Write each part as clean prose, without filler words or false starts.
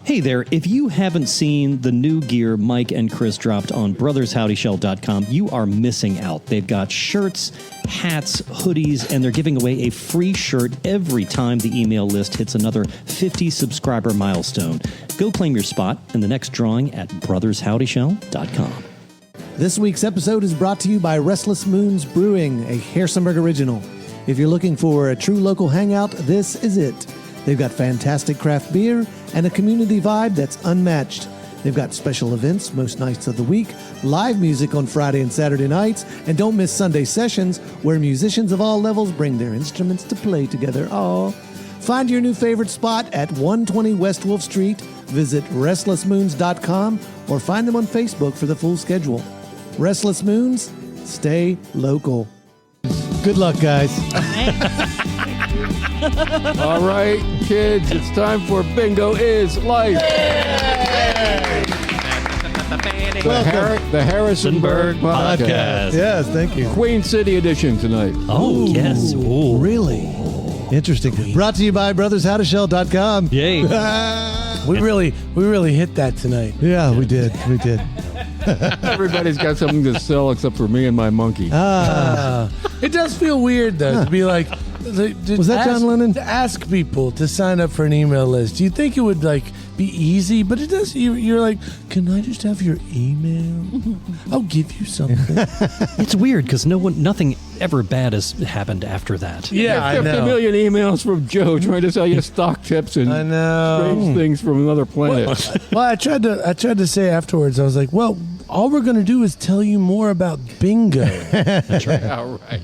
Hey there, if you haven't seen the new gear Mike and Chris dropped on brothershowdyshell.com, you are missing out. They've got shirts, hats, hoodies, and they're giving away a free shirt every time the email list hits another 50 subscriber milestone. Go claim your spot in the next drawing at brothershowdyshell.com. This week's episode is brought to you by Restless Moons Brewing, a Harrisonburg original. If you're looking for a true local hangout, this is it. They've got fantastic craft beer and a community vibe that's unmatched. They've got special events most nights of the week, live music on Friday and Saturday nights, and don't miss Sunday sessions where musicians of all levels bring their instruments to play together. Aww. Find your new favorite spot at 120 West Wolf Street. Visit restlessmoons.com or find them on Facebook for the full schedule. Restless Moons, stay local. Good luck, guys. All right, kids, it's time for Bingo is Life. The Harrisonburg Podcast. Yes, thank you. Queen City edition tonight. Oh, yes. Ooh. Really? Interesting. Brought to you by brothershowdyshell.com. Yay. We really hit that tonight. Yeah, we did. We did. Everybody's got something to sell except for me and my monkey. It does feel weird, though, to be like... Was that John Lennon? To ask people to sign up for an email list. Do you think it would be easy? But it does. You're like, can I just have your email? I'll give you something. It's weird because nothing ever bad has happened after that. Yeah, I 50 know. million emails from Joe trying to sell you stock tips and I know. strange things from another planet. Well, I tried to say afterwards. I was like, well, all we're going to do is tell you more about bingo. That's right. All right.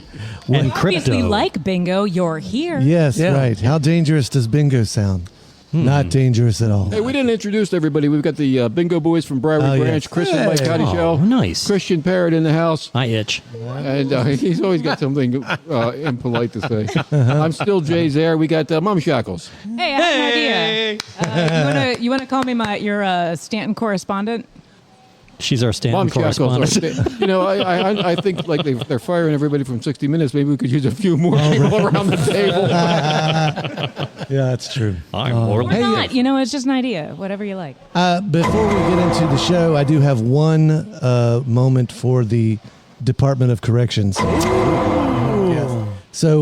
And Obviously, crypto. like bingo, you're here. Yes, Yeah. right. How dangerous does bingo sound? Not dangerous at all. Hey, we didn't introduce everybody. We've got the Bingo Boys from Briarwood Oh, Branch, yes. Chris and Mike Howdy Oh, Show. nice. Christian Parrott in the house. I itch. And he's always got something impolite to say. I'm still Jay's there. We got Mom Shackles. Hey, I have an idea. You wanna call me your Stanton correspondent? She's our Stanton Mom Shackles. correspondent. I think like they're firing everybody from 60 Minutes. Maybe we could use a few more people around the table. Yeah, that's true. I'm more Why not? It's just an idea. Whatever you like. Before we get into the show, I do have one moment for the Department of Corrections. Yes. So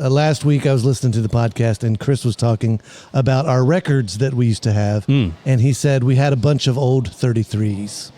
last week I was listening to the podcast and Chris was talking about our records that we used to have. And he said we had a bunch of old 33s.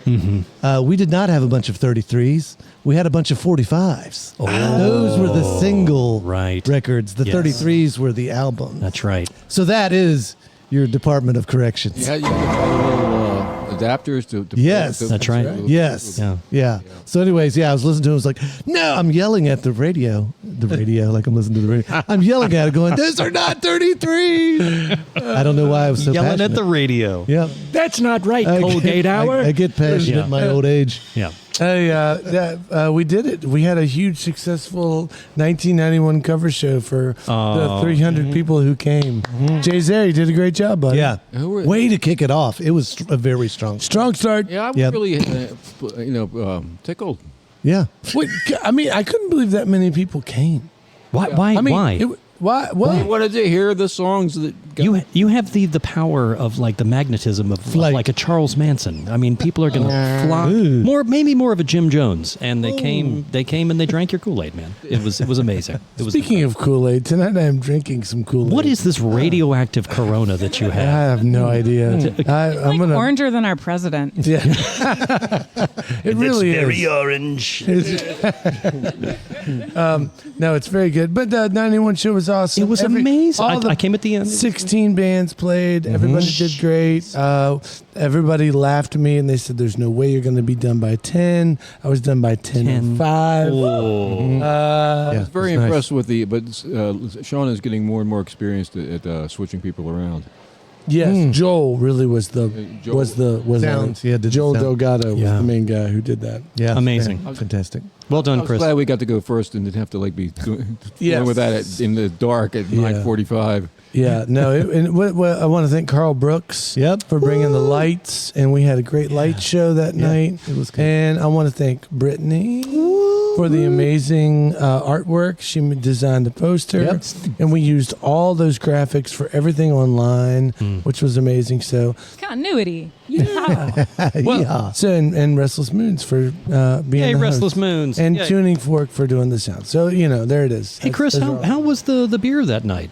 We did not have a bunch of 33s. We had a bunch of 45s. Those were the single records. The 33s were the album. That's right. So that is your Department of Corrections. Yeah, you got little adapters to Yes. That's right. Yes. Yeah. Yeah. So anyways, I was listening to it. I was like, no, I'm yelling at the radio, like I'm listening to the radio. I'm yelling at it going, those are not 33. I don't know why I was so Yelling passionate. at the radio. Yeah. That's not right, I Colgate get, Hour. I get passionate in my old age. Yeah. Hey, we did it. We had a huge, successful 1991 cover show for the 300 people who came. Jay Zary did a great job, buddy. Yeah. Way to kick it off. It was a very strong. Strong start. Yeah, I was Yep. really, tickled. Yeah. Wait, I mean, I couldn't believe that many people came. Why? I mean, Why? Why? What? They wanted to hear the songs that You have the power of like the magnetism of like a Charles Manson. I mean, people are going to flock maybe more of a Jim Jones, and they came and they drank your Kool-Aid, man. It was amazing. It was. Speaking of Kool-Aid, tonight I am drinking some Kool-Aid. What is this radioactive Corona that you I have? have no idea. I'm gonna. Oranger than our president. Yeah. It really is. orange. No, it's very good. But the 91 show was awesome. It was amazing. all I came at the end. 16 bands played. Everybody did great. Everybody laughed at me and they said, "There's no way you're going to be done by 10." I was done by 10:05. I was very it's nice. impressed with but Sean is getting more and more experienced at switching people around. Yes, Joel really was Joel. was Sounds, yeah, did the Joel sound. Delgado was Yeah. the main guy who did that. Yeah. Amazing. Fantastic. Well done, I was Chris. glad we got to go first and didn't have to be dealing with that in the dark at 9:45. Yeah, no, I want to thank Carl Brooks for bringing the lights, and we had a great light show that night. It was good. And I want to thank Brittany for the amazing artwork. She designed the poster, Yep. and we used all those graphics for everything online, which was amazing. So, Continuity. Yeah. Yeah. so and Restless Moons for being Hey, the Restless host. Moons. And Yay. Tuning Fork for doing the sound. So, there it is. Hey, Chris, how was the beer that night?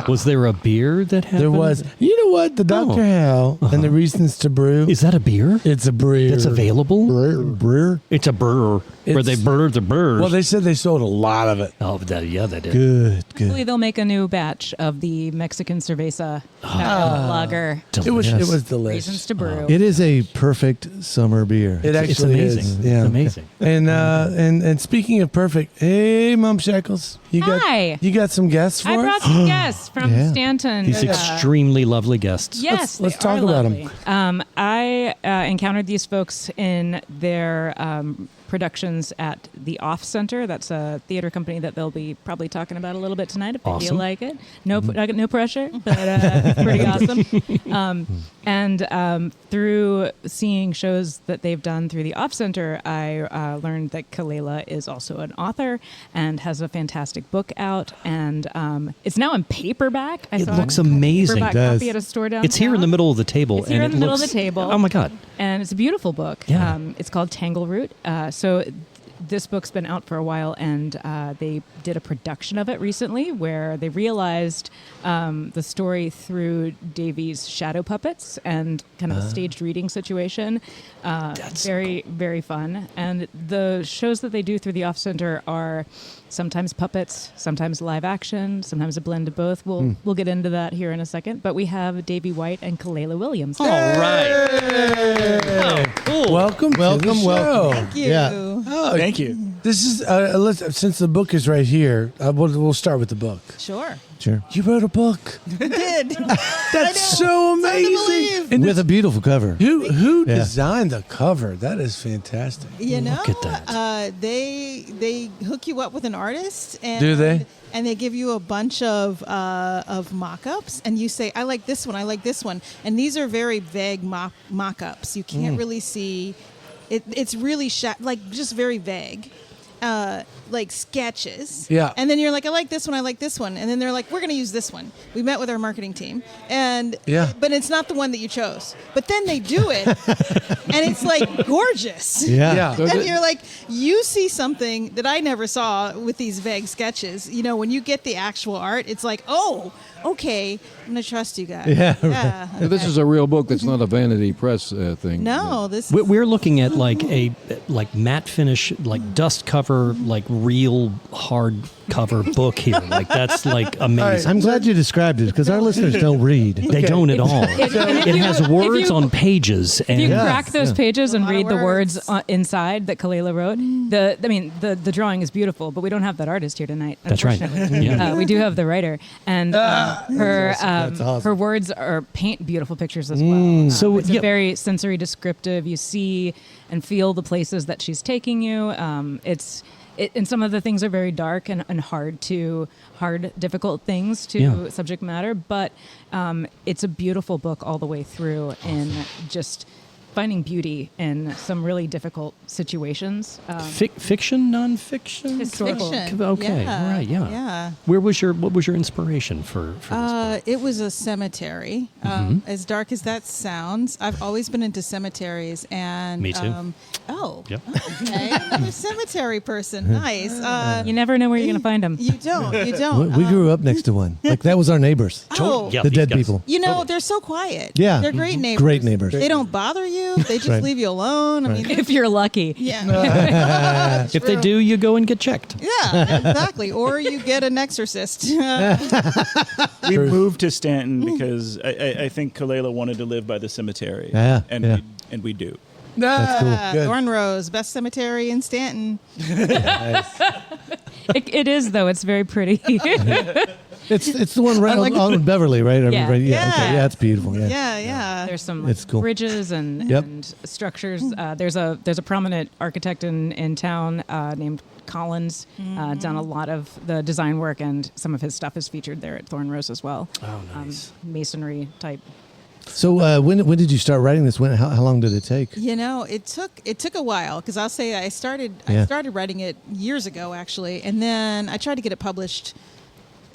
Was there a beer that happened? There was. You know what? The Dr. Hal and the Reasons to Brew. Is that a beer? It's a brew. That's available? Brew. It's a burr. Where they It's- burr the burrs. Well, they said they sold a lot of it. Oh, yeah, they did. Good. Hopefully they'll make a new batch of the Mexican cerveza lager. It was Delicious. delicious. Reasons to brew. It is a perfect summer beer. It It's actually amazing. is. It's Yeah. amazing. And speaking of perfect, hey, Mom Shackles, Hi. you got some guests for I us? brought some guests from Yeah. Stanton. These extremely lovely guests. Yes, Let's they talk are about 'em. lovely. I encountered these folks in their productions at the Off Center. That's a theater company that they'll be probably talking about a little bit tonight if they Awesome. feel like it. No, no pressure, but it's pretty awesome. And through seeing shows that they've done through the Off Center, I learned that Kalela is also an author and has a fantastic book out. And it's now in paperback. I It saw looks a amazing. paperback It does. copy at a store downtown. It's here in the middle of the table. It's here and in it the middle of looks- the table. Oh, my God. And it's a beautiful book. Yeah. It's called Tangleroot. So this book's been out for a while, and they did a production of it recently where they realized the story through Davey's shadow puppets and kind of a staged reading situation. Very, very fun. And the shows that they do through the Off Center are sometimes puppets, sometimes live action, sometimes a blend of both. We'll get into that here in a second. But we have Davey White and Kalela Williams. All right. Oh, cool. Welcome to the Welcome, show. welcome. Thank you. Yeah. Oh, Thank you. This is since the book is right here. We'll start with the book. Sure. Sure. You wrote a book. I did. That's so amazing. And With a beautiful cover. who Yeah. designed the cover? That is fantastic. You know, Look at that. They hook you up with an artist, and Do they? And they give you a bunch of mock-ups, and you say, "I like this one. I like this one." And these are very vague mock-ups. You can't really see. It's really like just very vague. Like sketches. Yeah. And then you're like, I like this one, I like this one. And then they're like, we're going to use this one. We met with our marketing team. And Yeah. but it's not the one that you chose. But then they do it and it's like gorgeous. Yeah. So And the- you're like, you see something that I never saw with these vague sketches. You know, when you get the actual art, it's like, oh, okay, I'm going to trust you guys. Yeah, Yeah, this is a real book. That's not a Vanity Press thing. No, this We're looking at like a matte finish, like dust cover, like real hard cover book here. Like that's like amazing. I'm glad you described it because our listeners don't read. They don't at all. It has words on pages, If you and crack those pages and lot of read the words words. inside that Kalela wrote, the drawing is beautiful, but we don't have that artist here tonight. That's right. unfortunately. Yeah. We do have the writer, and That's awesome. her words are paint beautiful pictures as well. So, It's yeah. very sensory descriptive. You see and feel the places that she's taking you. And some of the things are very dark and difficult things to Yeah. subject matter, but it's a beautiful book all the way through in just finding beauty in some really difficult situations. fiction, nonfiction, Historical. fiction. Okay, Yeah, all right, yeah. Yeah. What was your inspiration for this book? It was a cemetery. As dark as that sounds, I've always been into cemeteries, and Me too. Okay, Yep. another cemetery person. Nice. You never know where you're going to find them. You don't. You don't. We grew up next to one. Like that was our neighbors. Oh, Yeah, The these dead guys. people. you know they're so quiet. Yeah. they're great neighbors. Great neighbors. They don't bother you. They just Right. leave you alone. I mean, If you're lucky. yeah, If they do, you go and get checked. yeah, exactly. Or you get an exorcist. We moved to Staunton because I think Kalela wanted to live by the cemetery. Yeah, And yeah. we do. That's cool. Good. Thorn Rose, best cemetery in Stanton. It is, though. It's very pretty. It's the one right on Beverly, right? I mean, Yeah. right, yeah. Yeah. Okay. Yeah, it's beautiful. Yeah. Yeah, yeah. There's some It's cool. bridges and, Yep. and structures. There's a prominent architect in town named Collins, done a lot of the design work, and some of his stuff is featured there at Thorn Rose as well. Oh, nice. Masonry type So when did you start writing this? How long did it take? It took a while because I'll say I started writing it years ago actually, and then I tried to get it published.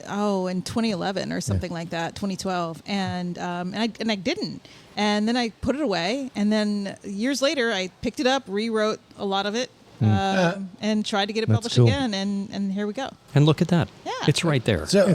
In 2011 or something like that, 2012, and I didn't, and then I put it away, and then years later I picked it up, rewrote a lot of it, and tried to get it published again, and here we go. And look at that. Yeah. It's right there. So,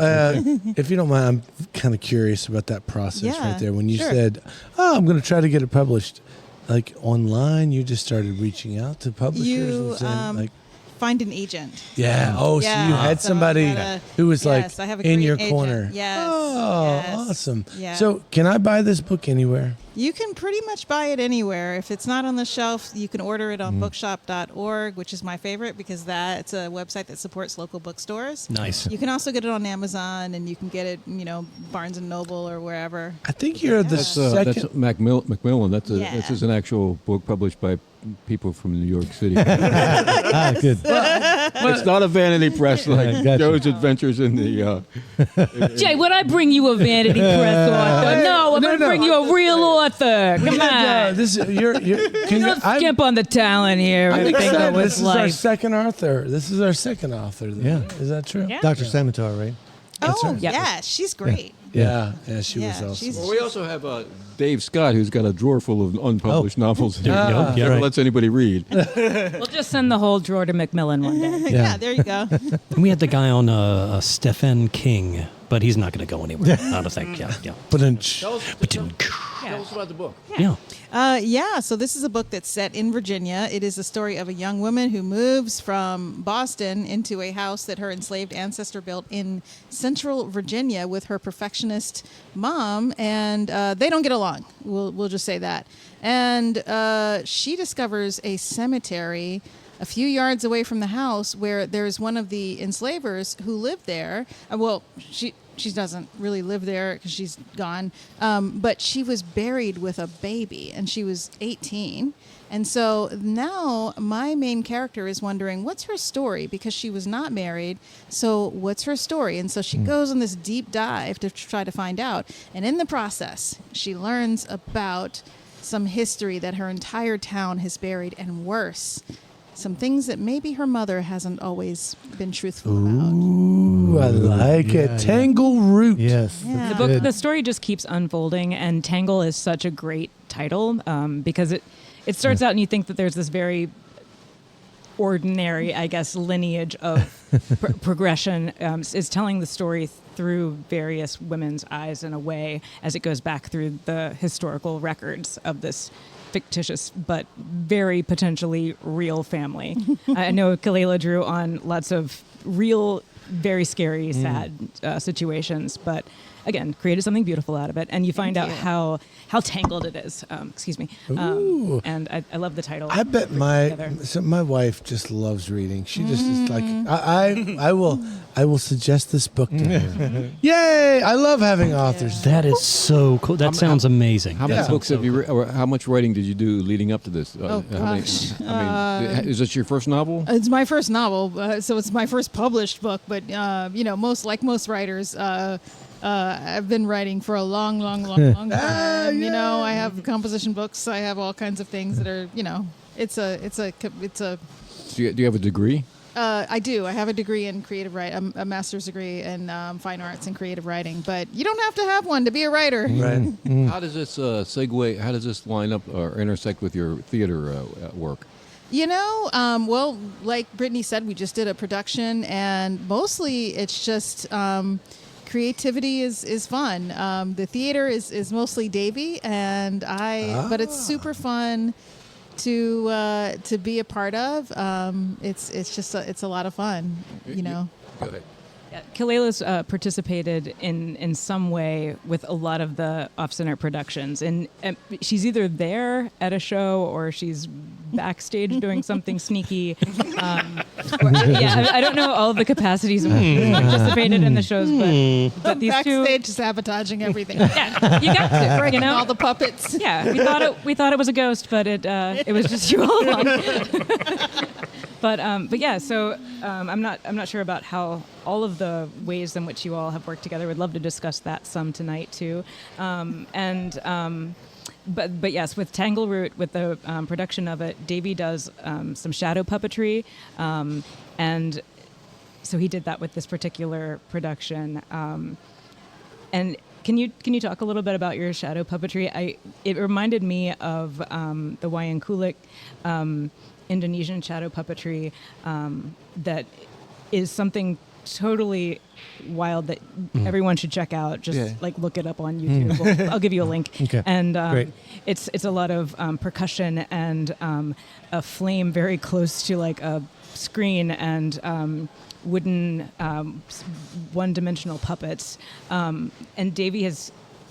if you don't mind, I'm kind of curious about that process right there. When you said, I'm going to try to get it published, like online, you just started reaching out to publishers and saying, find an agent. Yeah. So you had somebody who was I have a in great your agent. corner. Yes. Oh, yes. awesome. Yeah. So can I buy this book anywhere? You can pretty much buy it anywhere. If it's not on the shelf, you can order it on bookshop.org, which is my favorite because that's a website that supports local bookstores. Nice. You can also get it on Amazon, and you can get it, Barnes & Noble or wherever. I think you're the second. That's Macmillan. That's an actual book published by people from New York City. Good. It's not a vanity press like Gotcha. Joe's Adventures in the. Jay, would I bring you a vanity press author? No, I'm going to bring you a real author. Come on. This Don't skimp on the talent here. I'm and think excited. that was This is our life. second author. This is our second author. Then. Yeah. Is that true? Yeah. Dr. Samatar, right? Oh, Yeah. yeah, she's great. Yeah, she Yeah, was awesome. she's- Well, we also have Dave Scott, who's got a drawer full of unpublished novels. There you go. Yeah, Never right. lets anybody read. We'll just send the whole drawer to Macmillan one day. Yeah, there you go. And we had the guy on Stephen King, but he's not going to go anywhere. I don't think. Yeah. But then, Tell us about the book. Yeah. So this is a book that's set in Virginia. It is the story of a young woman who moves from Boston into a house that her enslaved ancestor built in central Virginia with her perfectionist mom, and they don't get along. We'll just say that. And she discovers a cemetery a few yards away from the house where there's one of the enslavers who lived there. She doesn't really live there because she's gone. But she was buried with a baby, and she was 18. And so now my main character is wondering, what's her story? Because she was not married. So what's her story? And so she goes on this deep dive to try to find out. And in the process, she learns about some history that her entire town has buried, and worse, some things that maybe her mother hasn't always been truthful about. ooh, I like it. Tangle Root. Yes. Yeah. The book, the story just keeps unfolding, and Tangle is such a great title because it starts out and you think that there's this very ordinary, I guess, lineage of progression. Is telling the story through various women's eyes in a way as it goes back through the historical records of this fictitious but very potentially real family. I know Kalela drew on lots of real, very scary, sad situations, but again, created something beautiful out of it, and you find out how tangled it is. Excuse me. And I love the title. I bet my wife just loves reading. She just is like I will suggest this book to her. Yay! I love having authors. That is so cool. That sounds amazing. How many books have you read, or how much writing did you do leading up to this? Gosh. Is this your first novel? It's my first novel, so it's my first published book. But most writers, I've been writing for a long time. I have composition books. I have all kinds of things that are, it's a. Do you have a degree? I do. I have a degree in creative writing, a master's degree in fine arts and creative writing. But you don't have to have one to be a writer. Right. How does this segue? How does this line up or intersect with your theater work? Well, like Brittany said, we just did a production, and mostly it's just creativity is fun. The theater is mostly Davey and I, but it's super fun to be a part of. It's a lot of fun, Go ahead. Yeah, Kalela's participated in some way with a lot of the off-center productions, and she's either there at a show or she's backstage doing something sneaky. I don't know all of the capacities of she's participated in the shows, but these backstage sabotaging everything. Yeah, you got to, Breaking all the puppets. Yeah, we thought it was a ghost, but it was just you all along. But yeah, so I'm not sure about how all of the ways in which you all have worked together. Would love to discuss that some tonight too. But yes, with Tangleroot, with the production of it, Davey does some shadow puppetry, and so he did that with this particular production. And can you talk a little bit about your shadow puppetry? It reminded me of the Wayang Kulit Indonesian shadow puppetry that is something totally wild that everyone should check out. Just like look it up on YouTube. I'll give you a link. Okay. And Great. it's a lot of percussion and a flame very close to like a screen and wooden one-dimensional puppets. And Davey has,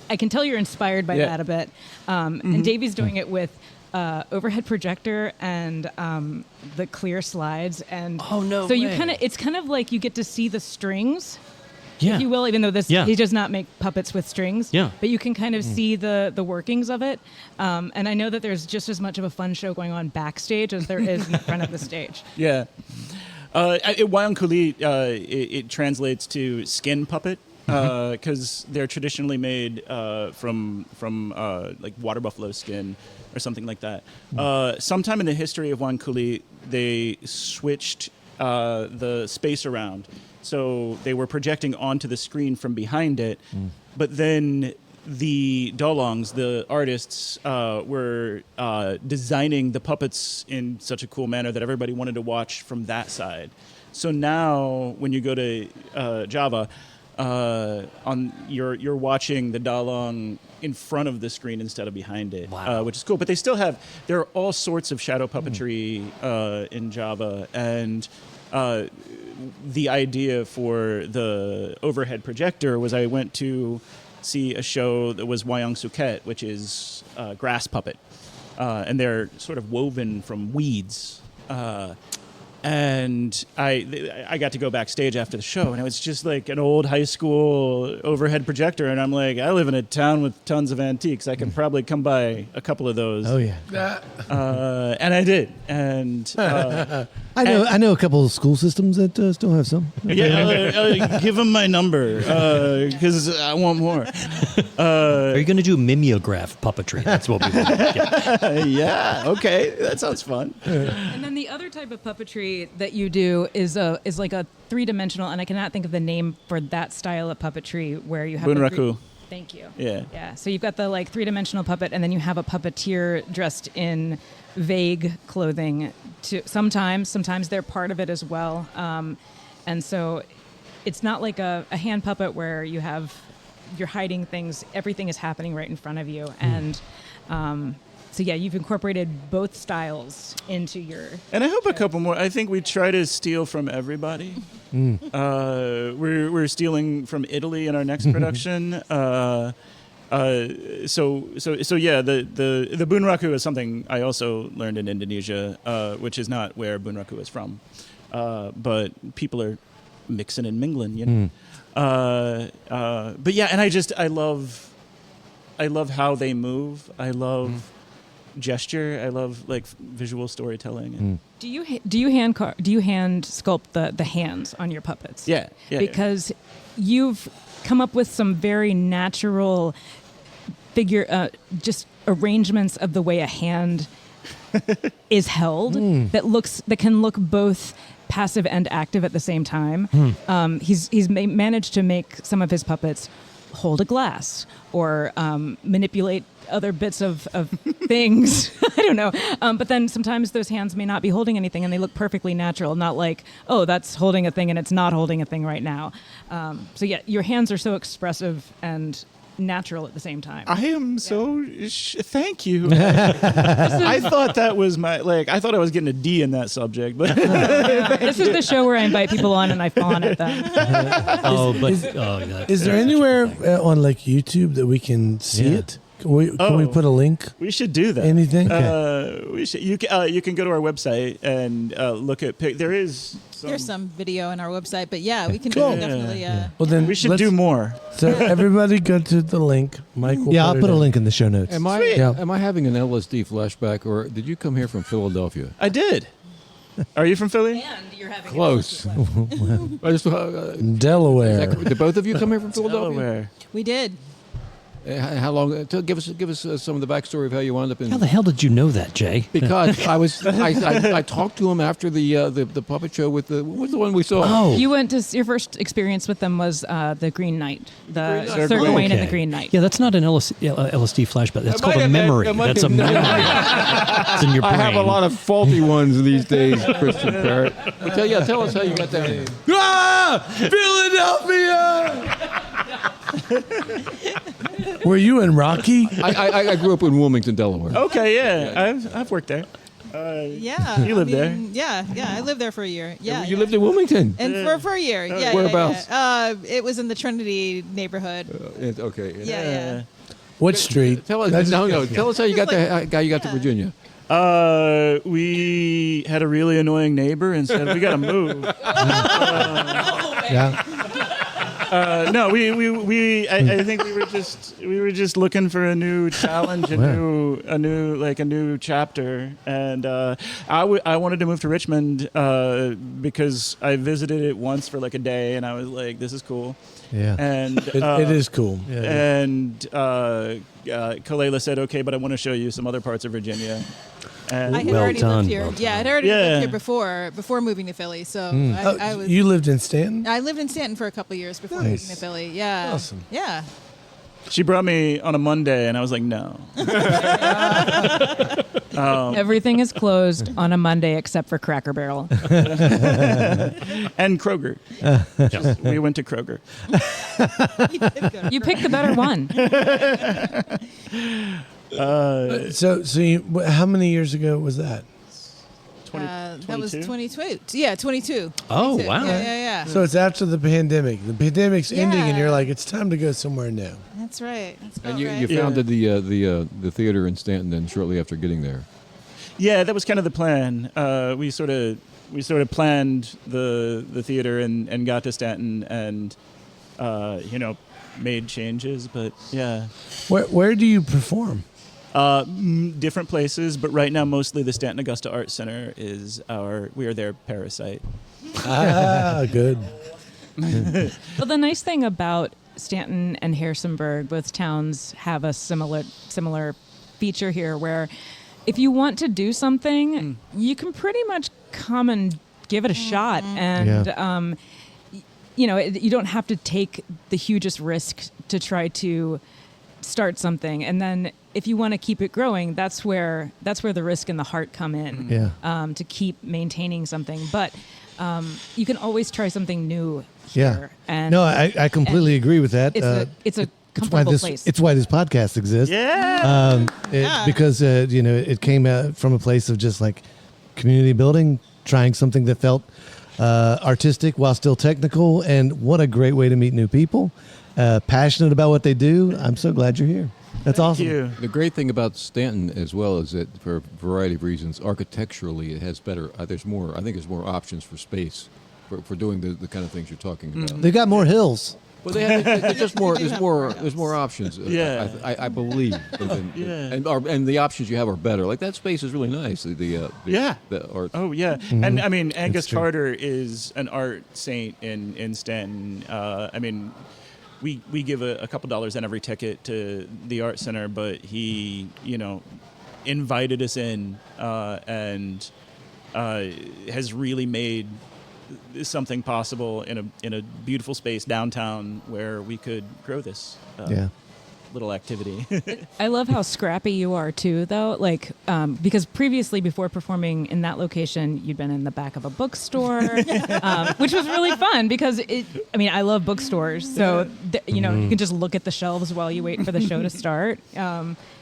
I can tell you're inspired by that a bit. And Davey's doing it with overhead projector and the clear slides. And so you it's kind of like you get to see the strings, if you will, even though he does not make puppets with strings. Yeah. But you can kind of see the workings of it. And I know that there's just as much of a fun show going on backstage as there is in front of the stage. Yeah. Wayang Kulit, it translates to skin puppet because they're traditionally made from like water buffalo skin or something like that. Sometime in the history of Wayang Kulit, they switched the space around. So they were projecting onto the screen from behind it, but then the Dolongs, the artists, were designing the puppets in such a cool manner that everybody wanted to watch from that side. So now, when you go to Java, you're watching the Dolong in front of the screen instead of behind it, which is cool. But there are all sorts of shadow puppetry in Java, and the idea for the overhead projector was I went to see a show that was Wayang Suket, which is grass puppet, and they're sort of woven from weeds. And I got to go backstage after the show, and it was just like an old high school overhead projector, and I'm like, I live in a town with tons of antiques. I can probably come by a couple of those. Oh yeah. And I did, and I know a couple of school systems that still have some. yeah, give them my number because I want more. Are you going to do mimeograph puppetry? That's what we want. Yeah, okay, that sounds fun. And then the other type of puppetry that you do is like a three-dimensional, and I cannot think of the name for that style of puppetry where you have Bunraku. Thank you. Yeah. So you've got the like three-dimensional puppet, and then you have a puppeteer dressed in vague clothing. Sometimes they're part of it as well, and so it's not like a hand puppet where you're hiding things. Everything is happening right in front of you, and so yeah, you've incorporated both styles into your. And I hope a couple more. I think we try to steal from everybody. We're stealing from Italy in our next production. So yeah, the bunraku is something I also learned in Indonesia, which is not where bunraku is from, but people are mixing and mingling, you know. But yeah, and I love how they move. I love gesture. I love like visual storytelling. Do you hand sculpt the hands on your puppets? Yeah. Because you've come up with some very natural figure, just arrangements of the way a hand is held that can look both passive and active at the same time. He's managed to make some of his puppets hold a glass or manipulate other bits of things. I don't know. But then sometimes those hands may not be holding anything and they look perfectly natural, not like, oh, that's holding a thing and it's not holding a thing right now. So yeah, your hands are so expressive and natural at the same time. I am thank you. I thought that was I thought I was getting a D in that subject, but this is the show where I invite people on and I fawn at them. Is there anywhere on like YouTube that we can see it? Can we put a link? We should do that. Anything? Okay. We should. You can go to our website and look at. There's some video on our website, but yeah, we can definitely. Well, then we should do more. So everybody go to the link. Mike will I'll put a link in the show notes. Am I having an LSD flashback, or did you come here from Philadelphia? I did. Are you from Philly? And you're having Close. I just, Delaware. did both of you come here from Philadelphia? Delaware. We did. How long? Give us some of the backstory of how you wound up in. How the hell did you know that, Jay? Because I talked to him after the puppet show with what was the one we saw? Oh, You went to your first experience with them was the Green Knight, the Green Knight. Sir Gawain and okay. the Green Knight. Yeah, that's not an LSD flashback. That's It called might a have been- memory. it might That's a be- memory. It's in your brain. I have a lot of faulty ones these days, Christian Parrott. But tell us how you got down here. Philadelphia! Were you in Rocky? I grew up in Wilmington, Delaware. Okay, yeah. I've worked there. Yeah. You lived there? Yeah. I lived there for a year. Yeah. You lived in Wilmington. And for a year. Yeah. Whereabouts? It was in the Trinity neighborhood. Okay. Yeah. What street? Tell us. Tell us how you got to Virginia. We had a really annoying neighbor and said we got to move. Yeah. No, I think we were just looking for a new challenge, a new chapter, and I wanted to move to Richmond because I visited it once for like a day, and I was like, this is cool. Yeah. And It is cool. And Kalela said, okay, but I want to show you some other parts of Virginia. And I had Well already done. lived here. Well Yeah, I'd already Yeah. lived here before moving to Philly. So I was. You lived in Stanton? I lived in Staunton for a couple of years before Nice. moving to Philly. Yeah. Awesome. Yeah. she brought me on a Monday, and I was like, no. Everything is closed on a Monday except for Cracker Barrel. And Kroger. We went to Kroger. You picked the better one. So how many years ago was that? That was 22. Yeah, 22. Oh, 22. wow. Yeah. So it's after the pandemic. The pandemic's ending, and Yeah. you're like, it's time to go somewhere new. That's right. That's And about you right. founded the theater in Staunton then shortly after getting there. Yeah, that was kind of the plan. We sort of planned the theater and got to Staunton and made changes. But yeah, Where do you perform? different places. But right now, mostly the Staunton Augusta Art Center we are their parasite. Good. Well, the nice thing about Staunton and Harrisonburg, both towns have a similar feature here where if you want to do something, you can pretty much come and give it a shot. And, you don't have to take the hugest risk to try to start something. And then if you want to keep it growing, that's where the risk and the heart come in. Yeah. To keep maintaining something. But you can always try something new Yeah. here. And No, I completely agree with that. it's a It's why comfortable this place. it's why this podcast exists. Yeah. Because it came from a place of just like community building, trying something that felt artistic while still technical, and what a great way to meet new people. Passionate about what they do. I'm so glad you're here. That's awesome. Thank you. The great thing about Staunton as well is that for a variety of reasons, architecturally it has better. I think there's more options for space for doing the kind of things you're talking about. They've got more hills. Well, there's just more. There's more options. Yeah. I believe. And the options you have are better. Like that space is really nice. Yeah. The art. Oh yeah, and I mean Angus true. Carter is an art saint in Stanton. We give a couple dollars on every ticket to the art center, but he invited us in and has really made something possible in a beautiful space downtown where we could grow this little activity. I love how scrappy you are too, though. Like, because previously, before performing in that location, you'd been in the back of a bookstore, which was really fun because I love bookstores, so you can just look at the shelves while you wait for the show to start.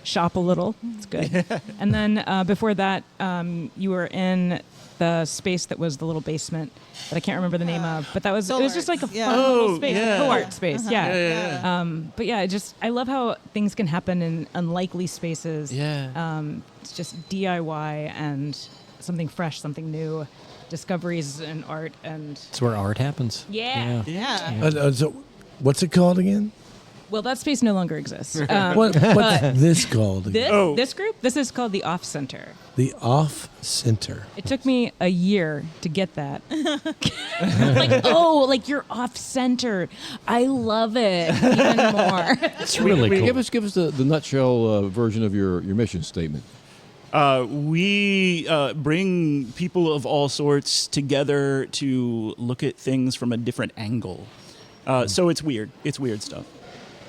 Shop a little, it's good. And then before that, you were in the space that was the little basement that I can't remember the name of, but it was just like a fun little space, co-art space. But yeah, I love how things can happen in unlikely spaces. It's just DIY and something fresh, something new, discoveries in art, and It's where art happens. yeah. Yeah. So what's it called again? Well, that space no longer exists. What's this called? This group? This is called the Off Center. The Off Center. It took me a year to get that. Like you're off center. I love it even more. It's really cool. Give us the nutshell version of your mission statement. We bring people of all sorts together to look at things from a different angle. So it's weird. It's weird stuff.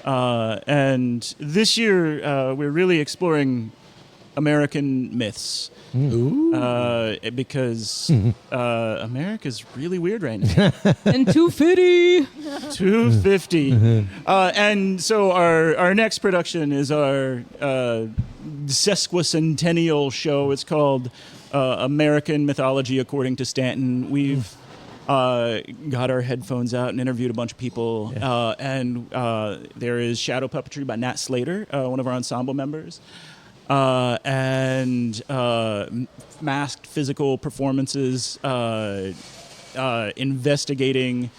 And this year, we're really exploring American myths. Because America's really weird right now. And 250. 250. And so our next production is our sesquicentennial show. It's called American Mythology According to Staunton. We've got our headphones out and interviewed a bunch of people. And there is shadow puppetry by Nat Slater, one of our ensemble members. And masked physical performances investigating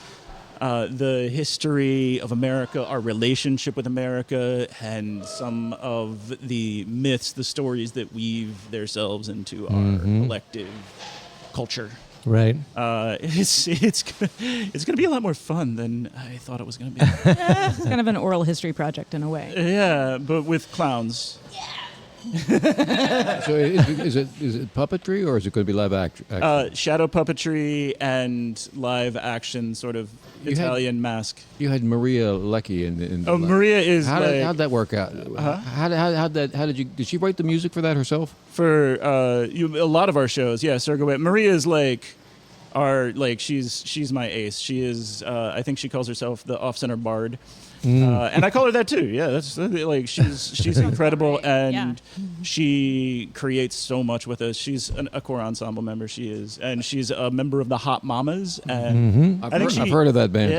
the history of America, our relationship with America, and some of the myths, the stories that weave themselves into our collective culture. Right. It's going to be a lot more fun than I thought it was going to be. It's kind of an oral history project in a way. Yeah, but with clowns. So is it puppetry or is it going to be live action? Shadow puppetry and live action, sort of Italian mask. You had Maria Leckie in Maria is how'd that work out? How did she write the music for that herself? For a lot of our shows, yeah. Sergo, Maria is she's my ace. She is I think she calls herself the off-center bard. And I call her that too. Yeah, that's she's incredible, and she creates so much with us. She's a core ensemble member. She is, and she's a member of the Hot Mamas. And I've heard of that band.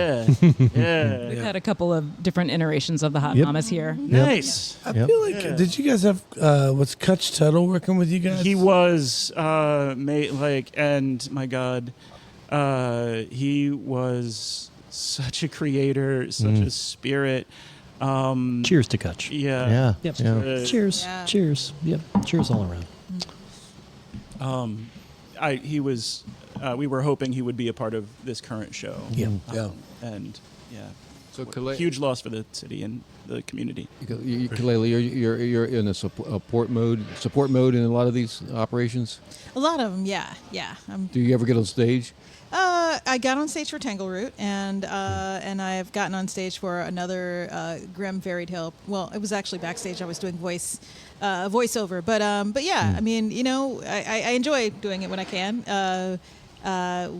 Yeah. We've had a couple of different iterations of the Hot Mamas here. Nice. I feel like did you guys have was Kutch Tuttle working with you guys? He was and my God, he was such a creator, such a spirit. Cheers to Kutch. Yeah. Yep. Cheers. Yeah. Cheers. Yep. Cheers all around. He was. We were hoping he would be a part of this current show. Yeah. And yeah. So Huge loss for the city and the community. Kalela, you're in a support mode in a lot of these operations. A lot of them, yeah. Do you ever get on stage? I got on stage for Tangleroot, and I've gotten on stage for another Grimm fairy tale. Well, it was actually backstage. I was doing voiceover, but yeah. I mean, I enjoy doing it when I can.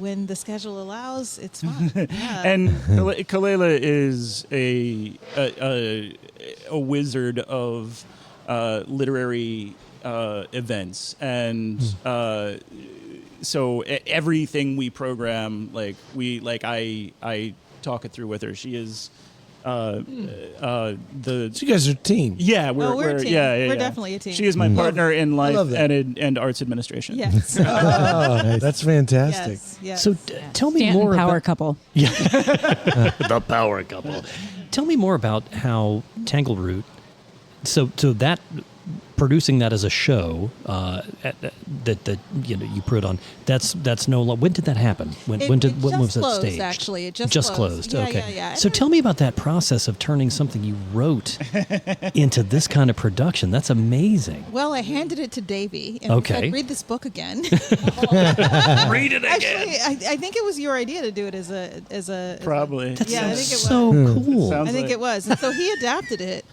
When the schedule allows, it's fun. Yeah. And Kalela is a wizard of literary events, and so everything we program, I talk it through with her. She is So you guys are a team. Yeah, we're a team. Yeah, We're definitely a team. She is my partner in life love that. and arts administration. Yes. Oh, that's fantastic. Yes. So tell me Stanton more power about couple. the power couple. Tell me more about how Tangleroot. So that producing that as a show that you put on. That's no. When did that happen? When was it closed, staged? Actually, it just closed. Yeah, Okay. Yeah. So tell me about that process of turning something you wrote into this kind of production. That's amazing. Well, I handed it to Davey and Okay. said, "Read this book again." Read it again. Actually, I think it was your idea to do it as a Probably. That Yeah, I sounds think it so cool. Sounds I think like- it was. And so he adapted it.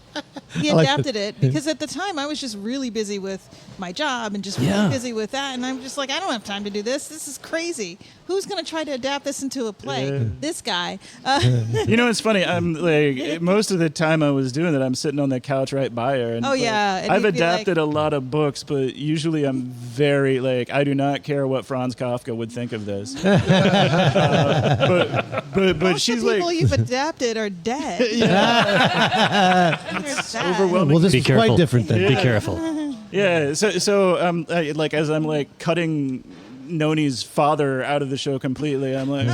He I like adapted it because at the time I was just really busy with my job and just really Yeah. busy with that. And I'm just like, I don't have time to do this. This is crazy. Who's going to try to adapt this into a play? Yeah. This guy. You know, it's funny. I'm like, most of the time I was doing it, I'm sitting on the couch right by her. And Oh, yeah, and I've you'd be adapted like- a lot of books, but usually I'm very I do not care what Franz Kafka would think of this. But Most she's of the people like, you've adapted are dead. There's that. overwhelming. Well, this Be is careful. quite different then. Be careful. Yeah. So as I'm like cutting Noni's father out of the show completely. I'm like,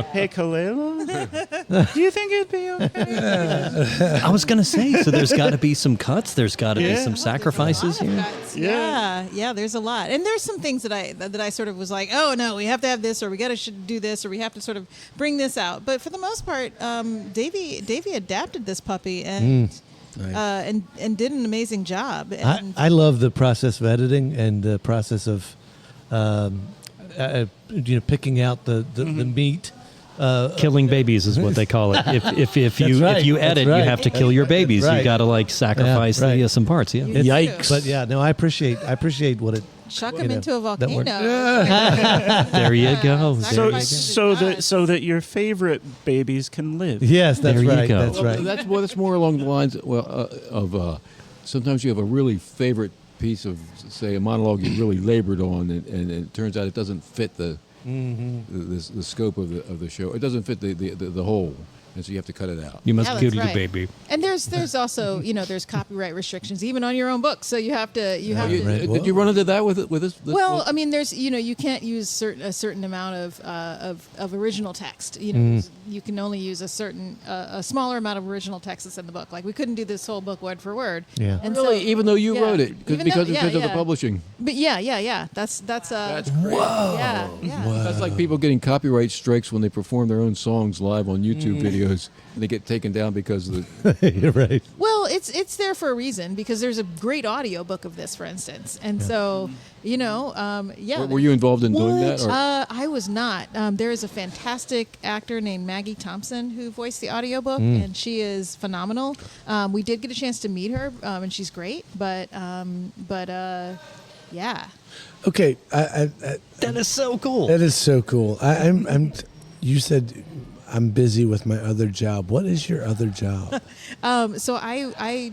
hey, Kalela, do you think it'd be okay? I was going to say, so there's got to be some cuts. There's got to be some sacrifices here. Yeah, there's a lot, and there's some things that I sort of was like, oh no, we have to have this, or we got to do this, or we have to sort of bring this out. But for the most part, Davey adapted this puppy and did an amazing job. And I love the process of editing and the process of picking out the meat. Killing babies is what they call it. If you edit, you have to kill your babies. You got to sacrifice some parts. Yeah. Yikes! But yeah, no, I appreciate what it. Chuck him into a volcano. There you go. So that your favorite babies can live. Yes, that's There you right. go. That's right. That's more along the lines of sometimes you have a really favorite piece of, say, a monologue you really labored on, and it turns out it doesn't fit the scope of the show. It doesn't fit the whole, and so you have to cut it out. You must Yeah, kill that's the right. baby. And there's also there's copyright restrictions even on your own books, so you have to Did you run into that with this? Well, book? I mean, there's you can't use a certain amount of original text. You can only use a smaller amount of original text that's in the book. Like we couldn't do this whole book word for word. Yeah. And really, even though you wrote it, because of the yeah. publishing. But yeah. That's That's great. yeah. That's like people getting copyright strikes when they perform their own songs live on YouTube videos. And they get taken down because of the. You're right. Well, it's there for a reason because there's a great audio book of this, for instance, and so yeah. Were you involved in doing that? Or? I was not. There is a fantastic actor named Maggie Thompson who voiced the audiobook, and she is phenomenal. We did get a chance to meet her, and she's great. But yeah. Okay, That is so cool. that is so cool. You said I'm busy with my other job. What is your other job? So I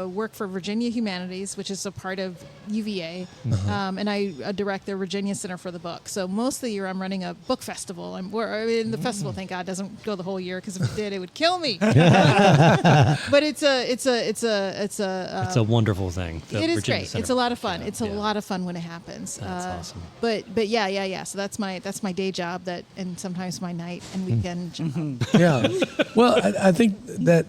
work for Virginia Humanities, which is a part of UVA, and I direct the Virginia Center for the Book. So most of the year I'm running a book festival. The festival, thank God, doesn't go the whole year because if it did, it would kill me. But it's a wonderful thing. the It is Virginia great. Center. It's a lot of fun. It's a Yeah. lot of fun when it happens. That's awesome. But yeah. So that's my day job and sometimes my night and weekend job. Yeah. Well, I think that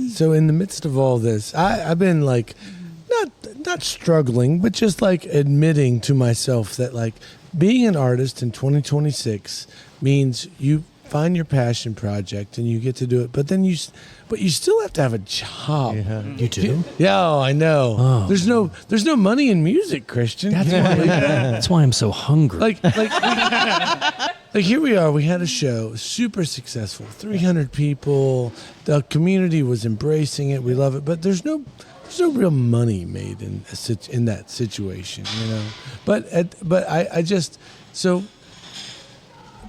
so in the midst of all this, I've been not struggling, but just admitting to myself that being an artist in 2026 means you find your passion project and you get to do it, but you still have to have a job. Yeah. You do? Yeah, I know. Oh. There's no money in music, Christian. That's why I'm so hungry. Like here we are. We had a show, super successful, 300 people. The community was embracing it. We love it, but there's no real money made in that situation, But I just so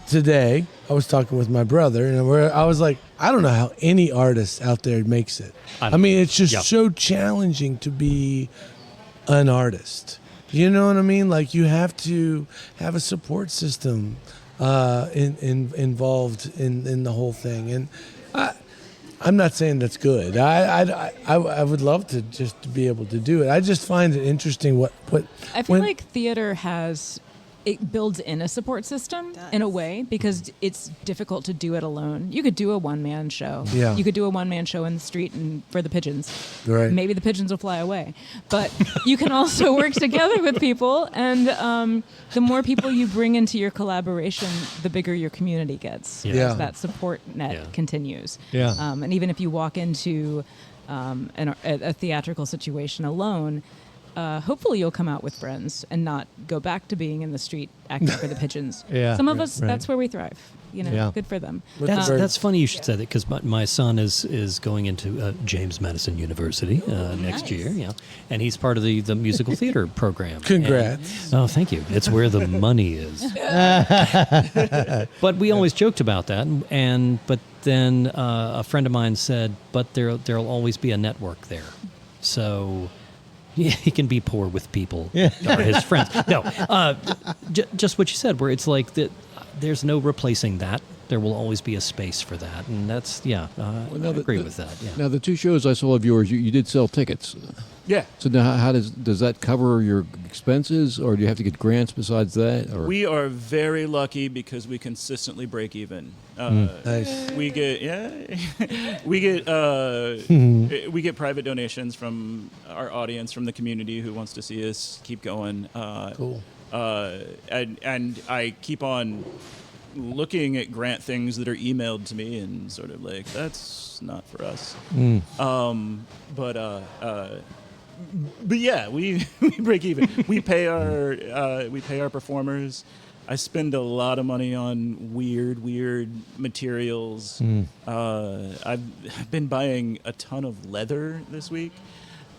today I was talking with my brother, and I was like, I don't know how any artist out there makes it. I mean, it's just so challenging to be an artist. You know what I mean? Like you have to have a support system involved in the whole thing, and I'm not saying that's good. I would love to just be able to do it. I just find it interesting what I feel like theater it builds in a support system in a way because it's difficult to do it alone. You could do a one-man show. Yeah. You could do a one-man show in the street and for the pigeons. Right. Maybe the pigeons will fly away. But you can also work together with people, and the more people you bring into your collaboration, the bigger your community gets. Yeah. As that support net continues. Yeah. And even if you walk into a theatrical situation alone, hopefully you'll come out with friends and not go back to being in the street acting for the pigeons. Yeah, Some of us, right. that's where we thrive. Yeah. Good for them. That's funny you should say that because my son is going into James Madison University next Nice. year, and he's part of the musical theater program. Congrats. Oh, thank you. It's where the money is. But we always joked about that, but then a friend of mine said, "But there'll always be a network there, so." Yeah, he can be poor with people, or his friends. No, just what you said, where it's like that. There's no replacing that. There will always be a space for that, and that's I agree with that. Yeah. Now, the two shows I saw of yours, you did sell tickets. Yeah. So now, how does that cover your expenses, or do you have to get grants besides that? Or We are very lucky because we consistently break even. Nice. We get we get private donations from our audience, from the community who wants to see us keep going. Cool. And I keep on looking at grant things that are emailed to me and sort of like, that's not for us. But yeah, we break even. We pay our performers. I spend a lot of money on weird materials. I've been buying a ton of leather this week.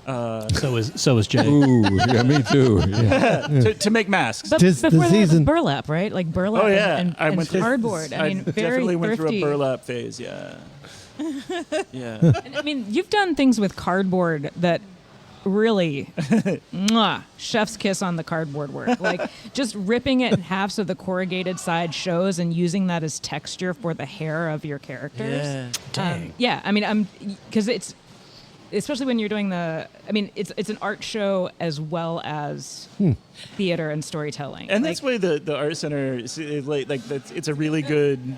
So is Jay. ooh, yeah, me too. Yeah. to make masks. But Tis the before that, it was season. burlap, right? Like burlap Oh yeah, and I went through cardboard. I mean, very definitely went thrifty. through a burlap phase. Yeah, yeah. And, I mean, you've done things with cardboard that really, mwah, chef's kiss on the cardboard work. Like just ripping it in half so the corrugated side shows and using that as texture for the hair of your characters. Yeah, I mean, because it's. Especially when you're doing it's an art show as well as theater and storytelling. And that's why the art center is it's a really good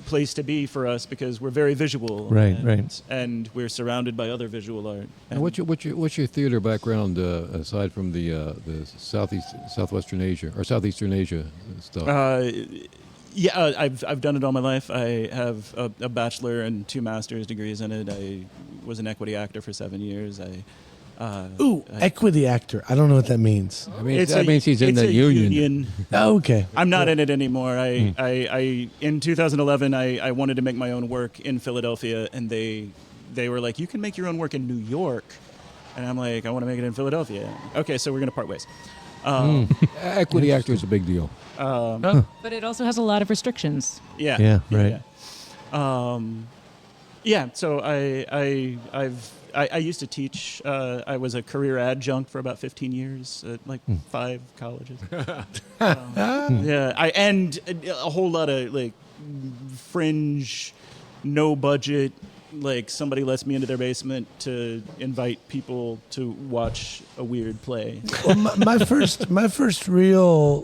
place to be for us because we're very visual, Right. and we're surrounded by other visual art. And what's your theater background aside from the Southwestern Asia or Southeastern Asia stuff? I've done it all my life. I have a bachelor and 2 master's degrees in it. I was an equity actor for 7 years. Equity actor. I don't know what that means. I mean, that means he's in that union. Oh, okay. I'm not in it anymore. I in 2011 I wanted to make my own work in Philadelphia, and they were like, you can make your own work in New York, and I'm like, I want to make it in Philadelphia. Okay, so we're gonna part ways. Equity actor is a big deal. but it also has a lot of restrictions. Yeah. Right. So I used to teach. I was a career adjunct for about 15 years at like 5 colleges. And a whole lot of like fringe, no budget. Like somebody lets me into their basement to invite people to watch a weird play. Well, my first real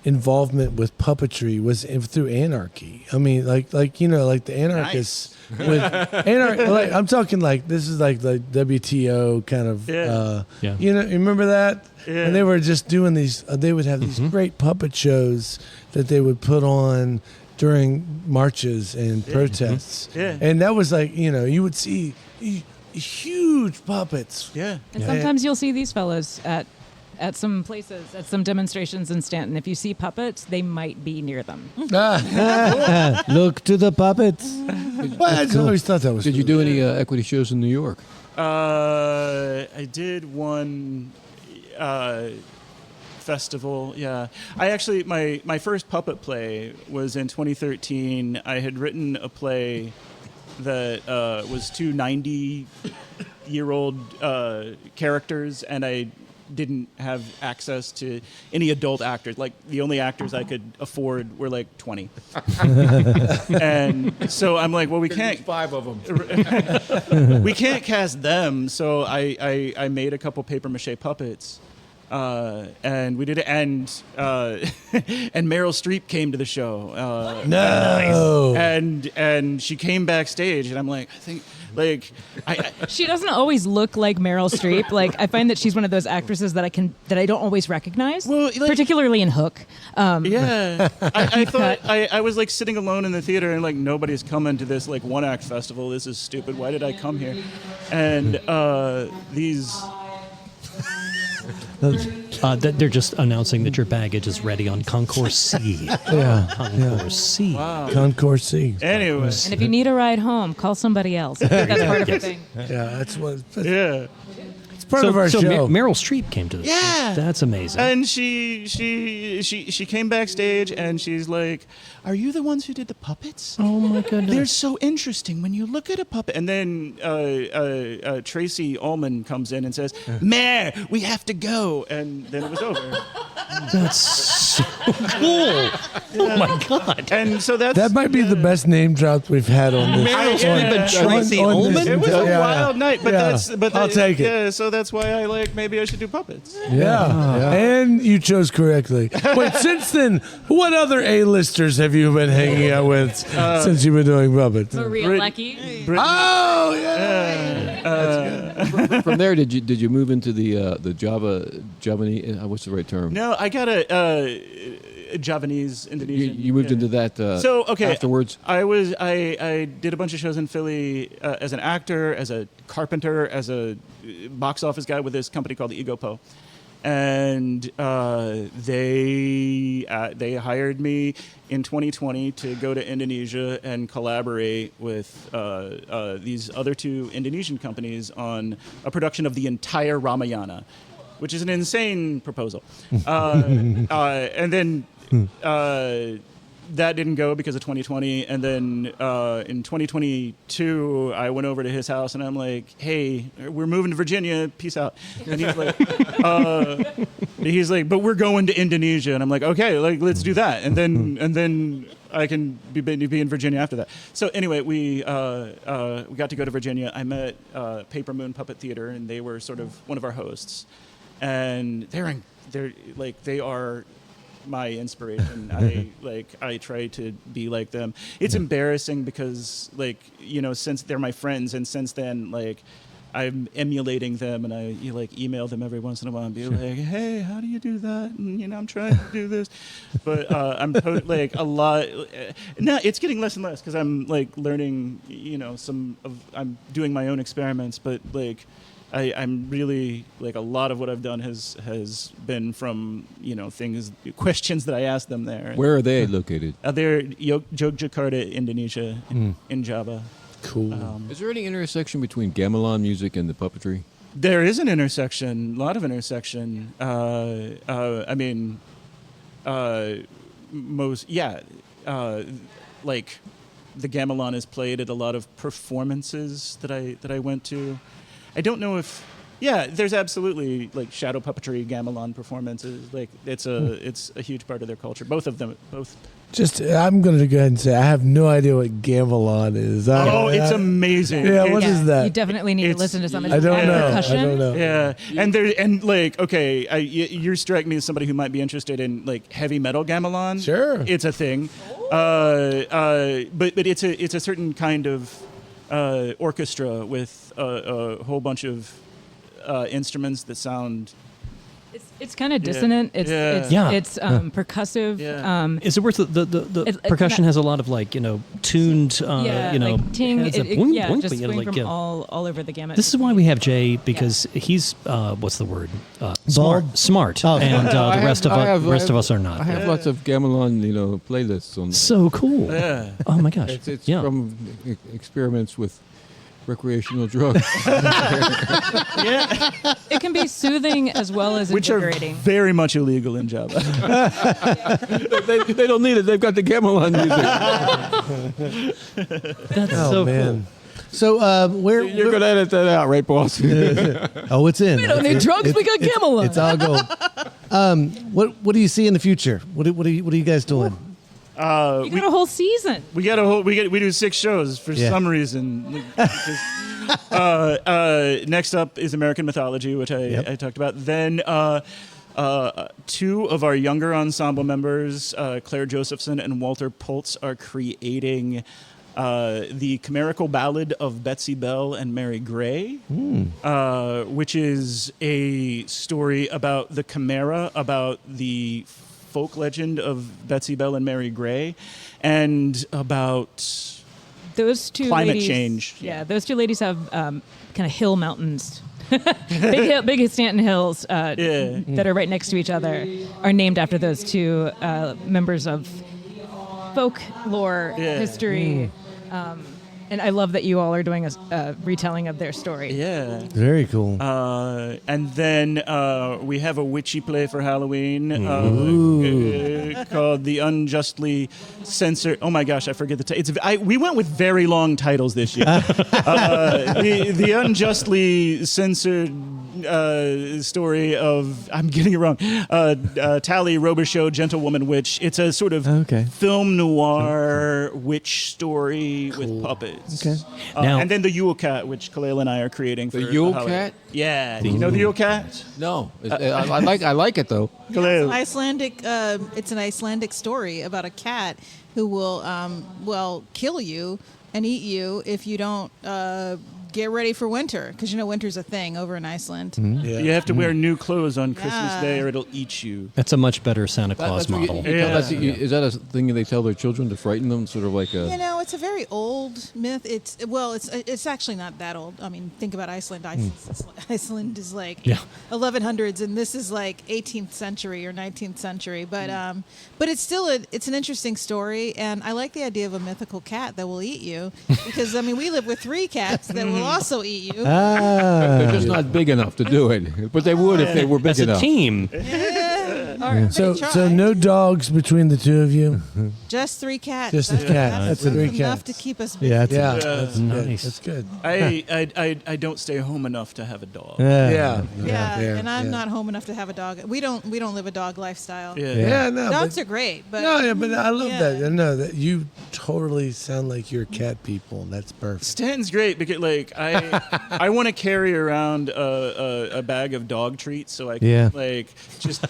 involvement with puppetry was through Anarchy. I mean, like the anarchists with Anarchy. I'm talking like this is like the WTO kind of. You remember that? Yeah. And they were just doing these. They would have these great puppet shows that they would put on during marches and protests. Yeah. And that was like, you would see huge puppets. Yeah. And sometimes you'll see these fellows at some places, at some demonstrations in Staunton. If you see puppets, they might be near them. Look to the puppets. I always thought that was Did you cool. do any equity shows in New York? I did one festival. Yeah, I actually my first puppet play was in 2013. I had written a play that was 2 90-year-old characters, and I didn't have access to any adult actors. Like the only actors I could afford were like 20. And so I'm like, well, we can't 5 of them. we can't cast them. So I made a couple paper mache puppets. And we did it, and Meryl Streep came to the show. No. And she came backstage, and I'm like, I think, like, She doesn't always look like Meryl Streep. Like I find that she's one of those actresses that I don't always recognize. Well, like- particularly in Hook. yeah, I thought I was like sitting alone in the theater, and like nobody's coming to this like one act festival. This is stupid. Why did I come here? And these. They're just announcing that your baggage is ready on Concourse C. Concourse C. Wow. Concourse C. Anyway, And if you need a ride home, call somebody else. I think that's part of the thing. Yeah, that's what. yeah. It's part of our show. Meryl Streep came to this. Yeah. That's amazing. And she came backstage, and she's like, "Are you the ones who did the puppets? Oh my goodness. They're so interesting when you look at a puppet." And then Tracy Ullman comes in and says, "Mayor, we have to go." And then it was over. That's so cool. Oh my God. And so That might be the best name drop we've had on this. Meryl's yeah, only been yeah, Tracy on this- Ullman? It was a Yeah, wild night, but yeah. I'll take it. Yeah, so that's why I maybe I should do puppets. Yeah. And you chose correctly. Wait, since then, what other A-listers have you been hanging out with since you've been doing puppets? Maria Brit- Leckie. Oh, yeah. From there, did you move into the Javanese? What's the right term? No, I got a Javanese Indonesian. You moved yeah. into that. So okay, Afterwards. I did a bunch of shows in Philly as an actor, as a carpenter, as a box office guy with this company called the Ego Po, and they hired me in 2020 to go to Indonesia and collaborate with these other two Indonesian companies on a production of the entire Ramayana, which is an insane proposal, and then. That didn't go because of 2020, and then in 2022, I went over to his house, and I'm like, "Hey, we're moving to Virginia. Peace out." And he's like, "But we're going to Indonesia," and I'm like, "Okay, let's do that." And then I can be in Virginia after that. So anyway, we got to go to Virginia. I met Paper Moon Puppet Theater, and they were sort of one of our hosts, and they are my inspiration. I try to be like them. It's embarrassing because since they're my friends, and since then I'm emulating them, and I email them every once in a while and be like, "Hey, how do you do that?" And I'm trying to do this, but I'm a lot. No, it's getting less and less because I'm learning. I'm doing my own experiments, but I'm really a lot of what I've done has been from questions that I asked them there. Where are they located? They're Yogyakarta, Indonesia, in Java. Cool. Is there any intersection between gamelan music and the puppetry? There is an intersection, a lot of intersection. The gamelan is played at a lot of performances that I went to. I don't know if, there's absolutely shadow puppetry gamelan performances. It's a huge part of their culture. Both of them. I'm going to go ahead and say I have no idea what gamelan is. It's amazing. Yeah, what is that? You definitely need to listen to some of I don't know. percussion. I don't know. Yeah, you strike me as somebody who might be interested in heavy metal gamelan. Sure. It's a thing. But it's a certain kind of orchestra with a whole bunch of instruments that sound. It's kind of dissonant. It's percussive. Yeah. Is it worth the percussion has a lot of tuned ting. heads that boing, boing, Just but, swing from all over the gamut. This is why we have Jay, because he's what's the word? Smart, Oh. and the rest of us are not. I have lots of gamelan, playlists on. So cool. Yeah. Oh my gosh. It's yeah. from experiments with recreational drugs. It can be soothing as well as Which are invigorating. very much illegal in Java. they don't need it. They've got the gamelan music. That's Oh, so man. So where You're going to edit that out, right, boss? Oh, it's in. We don't need drugs. We got gamelan. It's all gold. What do you see in the future? What are you guys doing? You got a whole season. We do 6 shows for some reason. Next up is American Mythology, which I talked about. Then 2 of our younger ensemble members, Claire Josephson and Walter Poltz, are creating the chimerical ballad of Betsy Bell and Mary Gray, which is a story about the chimera, about the folk legend of Betsy Bell and Mary Gray, and about Those two climate ladies, change. Yeah, those two ladies have kind of hill mountains. big Staunton hills that are right next to each other are named after those two members of folklore history. And I love that you all are doing a retelling of their story. Yeah. Very cool. And then we have a witchy play for Halloween called The Unjustly Censored. Oh my gosh, I forget the title. We went with very long titles this year. The Unjustly Censored story of, I'm getting it wrong, Tally Robichaux, Gentlewoman Witch. It's a sort of film noir witch story with puppets. Okay. Now- and then the Yule Cat, which Kalela and I are creating. The for Yule Halloween. Cat? Yeah. Do you know the Yule Cat? No, I like it though. Kaleo. Icelandic. It's an Icelandic story about a cat who will kill you and eat you if you don't get ready for winter, because winter's a thing over in Iceland. You have to wear new clothes on Christmas Day, or it'll eat you. That's a much better Santa Claus model. Is that a thing they tell their children to frighten them? Sort of like a. It's a very old myth. It's actually not that old. I mean, think about Iceland. Iceland is like 1100s, and this is like 18th century or 19th century. But it's still it's an interesting story, and I like the idea of a mythical cat that will eat you, because we live with 3 cats that will also eat you. They're just not big enough to do it, but they would if they were big As a enough. team. All right, So they try. no dogs between the two of you. Just 3 cats. Just the cat. That's the 3 enough cats. to keep us busy. Yeah. That's good. Nice. That's good. I don't stay home enough to have a dog. Yeah. Yeah, and I'm not home enough to have a dog. We don't live a dog lifestyle. Yeah, no. Dogs but, are great, but but I love Yeah. that. I know that you totally sound like you're cat people. That's perfect. Stanton's great because I want to carry around a bag of dog treats so I can just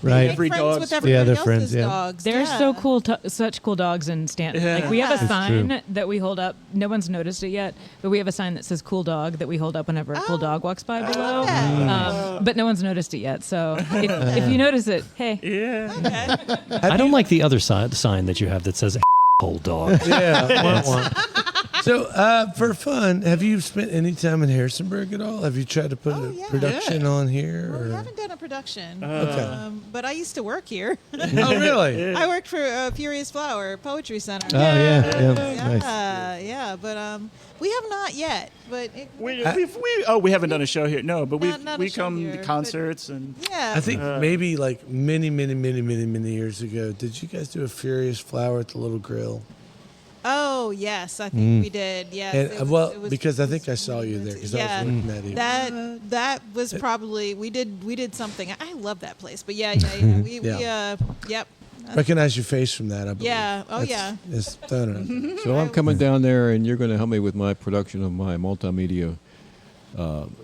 Right. every friends dog. with everybody they're else's friends, yeah. dogs. They're yeah. so cool, such cool dogs in Staunton. Yeah. Like we have a That's sign that we hold up. No one's noticed it yet, but we have a sign that says "Cool Dog" that we hold up whenever a cool dog walks by below. But no one's noticed it yet. So if you notice it, hey, Yeah. I don't like the other sign that you have that says "whole dog." Yeah. So, for fun, have you spent any time in Harrisonburg at all? Have you tried to put a production on here? Well, Or? we haven't done a production, Okay. but I used to work here. Oh, really? I worked for Furious Flower Poetry Center. Oh, yeah. Nice. But we have not yet. But We haven't done a show here. No, but Not we a show come here, to but- concerts and yeah, I think maybe like many years ago, did you guys do a Furious Flower at the Little Grill? Oh yes, I think we did. Yes, And, it was- because I think I saw you there because I was looking at you. that was probably we did something. I love that place, but yep. Recognize your face from that, I believe. Yeah. Oh, That's- yeah. It's Stoner. So I'm coming down there, and you're going to help me with my production of my multimedia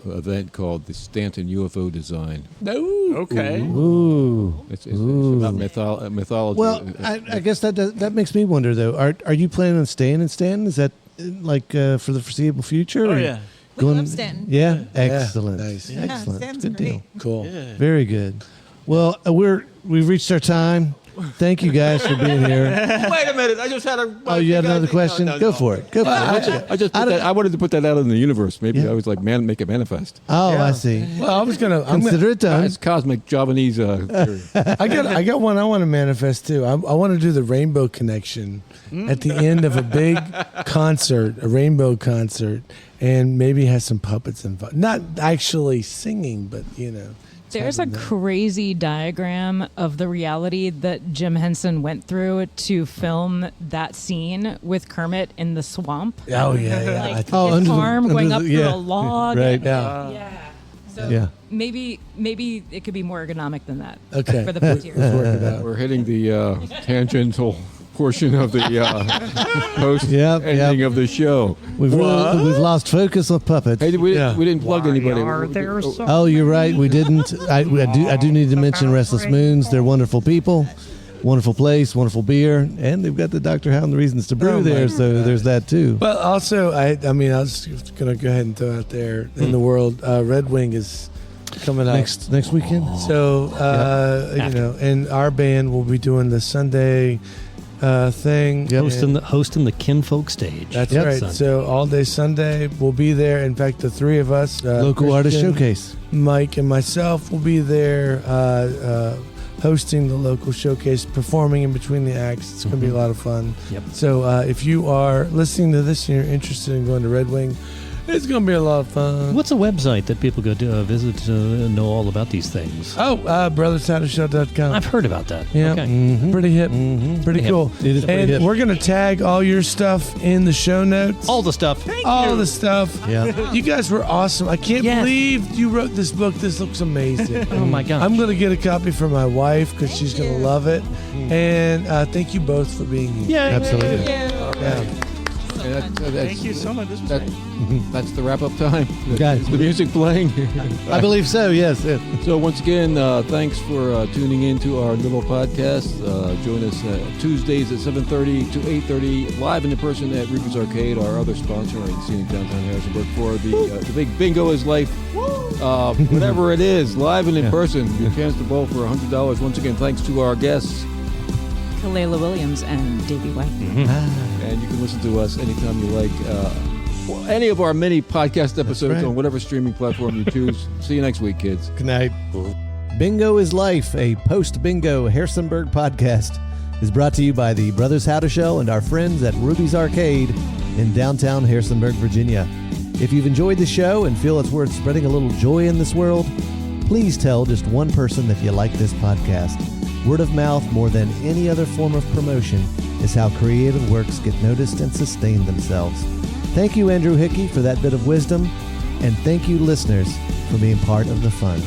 event called the Staunton UFO Design. okay. Ooh. It's about mythology. Well, I guess that makes me wonder though. Are you planning on staying in Stanton? Is that for the foreseeable future? Oh or yeah. We love Stanton. Yeah, excellent. Nice. Yeah, Excellent. Stanton's Good deal. great. Cool. Yeah. Very good. Well, we've reached our time. Thank you guys for being here. Wait a minute! I just had a. Oh, you had another question? Go for it. Go for it. I wanted to put that out in the universe. Maybe I was like, make it manifest. Oh, I see. Well, I'm Consider it done. It's cosmic Javanese theory. I got one I want to manifest too. I want to do the Rainbow Connection at the end of a big concert, a rainbow concert, and maybe have some puppets involved. Not actually singing, but there's a crazy diagram of the reality that Jim Henson went through to film that scene with Kermit in the swamp. Oh yeah. Like Oh, his under the- arm under going the- up through yeah. a log. Right. and- Yeah. So Yeah. maybe it could be more ergonomic than that. Okay. For the puppeteers. We're hitting the tangential portion of the post Yep, ending yep. of the show. We've lost focus on puppets. Hey, we didn't plug anybody. Oh, you're right. We didn't. I do need to mention Restless Moons. They're wonderful people, wonderful place, wonderful beer, and they've got the Dr. Hound Reasons to Brew there. So there's that too. But also, I was gonna go ahead and throw out there in the world, Red Wing is coming up Next weekend. So and our band will be doing the Sunday thing. Yep. Hosting the Kinfolk stage. That's Yep. right. Sunday. So all day Sunday we'll be there. In fact, the 3 of us, Local artist Christian, showcase. Mike and myself will be there. hosting the local showcase, performing in between the acts. It's going to be a lot of fun. Yep. So if you are listening to this and you're interested in going to Red Wing, it's going to be a lot of fun. What's a website that people could visit to know all about these things? Oh, brothershowtoshow.com. I've heard about that. Yeah, Okay. pretty hip, pretty Hip. cool. It is pretty and hip. we're going to tag all your stuff in the show notes. All the stuff. all the stuff. Yeah. You guys were awesome. I can't Yes. believe you wrote this book. This looks amazing. Oh my gosh. I'm going to get a copy for my wife because she's going to love it. And thank you both for being here. Yeah, Absolutely. Yeah. And Thank you so much. This was great. That's the wrap-up time. Guys. Is the music playing? I believe so, yes. So once again, thanks for tuning in to our little podcast. Join us Tuesdays at 7:30 to 8:30 live and in person at Ruby's Arcade, our other sponsor in scenic downtown Harrisonburg, for the big Bingo is Life. Whatever it is, live and in person. Your chance to bowl for $100. Once again, thanks to our guests. Kalela Williams and Davey White. And you can listen to us anytime you like. Any of our many podcast episodes right. on whatever streaming platform you choose. See you next week, kids. Good night. Bingo is Life, a post-bingo Harrisonburg podcast, is brought to you by the Brothers How to Show and our friends at Ruby's Arcade in downtown Harrisonburg, Virginia. If you've enjoyed the show and feel it's worth spreading a little joy in this world, please tell just one person that you like this podcast. Word of mouth, more than any other form of promotion, is how creative works get noticed and sustain themselves. Thank you, Andrew Hickey, for that bit of wisdom, and thank you, listeners, for being part of the fun.